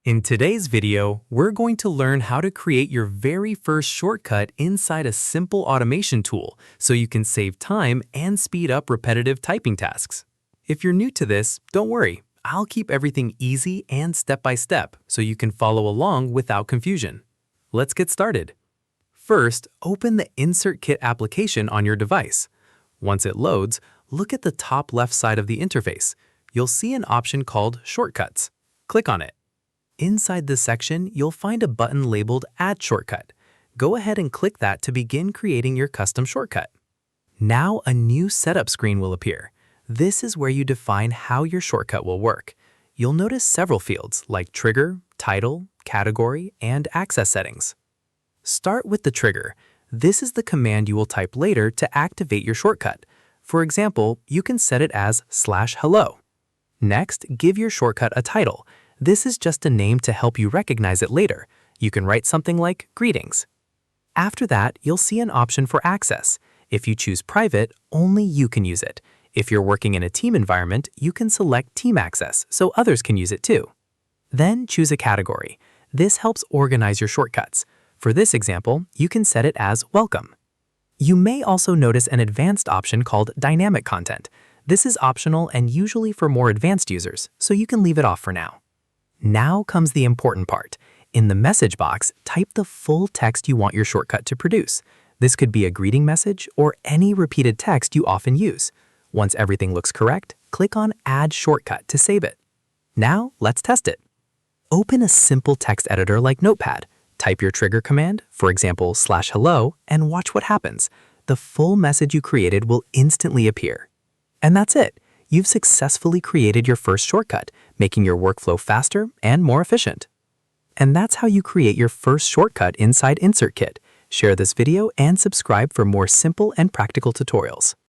In today's video, we're going to learn how to create your very first shortcut inside a simple automation tool so you can save time and speed up repetitive typing tasks. If you're new to this, don't worry. I'll keep everything easy and step-by-step so you can follow along without confusion. Let's get started. First, open the InsertKit application on your device. Once it loads, look at the top left side of the interface. You'll see an option called Shortcuts. Click on it. Inside this section, you'll find a button labeled Add Shortcut. Go ahead and click that to begin creating your custom shortcut. Now a new setup screen will appear. This is where you define how your shortcut will work. You'll notice several fields like trigger, title, category, and access settings. Start with the trigger. This is the command you will type later to activate your shortcut. For example, you can set it as /hello. Next, give your shortcut a title. This is just a name to help you recognize it later. You can write something like greetings. After that, you'll see an option for access. If you choose private, only you can use it. If you're working in a team environment, you can select team access so others can use it too. Then choose a category. This helps organize your shortcuts. For this example, you can set it as welcome. You may also notice an advanced option called dynamic content. This is optional and usually for more advanced users, so you can leave it off for now. Now comes the important part. In the message box, type the full text you want your shortcut to produce. This could be a greeting message or any repeated text you often use. Once everything looks correct, click on Add Shortcut to save it. Now, let's test it. Open a simple text editor like Notepad. Type your trigger command, for example, /hello, and watch what happens. The full message you created will instantly appear. And that's it. You've successfully created your first shortcut, making your workflow faster and more efficient. And that's how you create your first shortcut inside InsertKit. Share this video and subscribe for more simple and practical tutorials.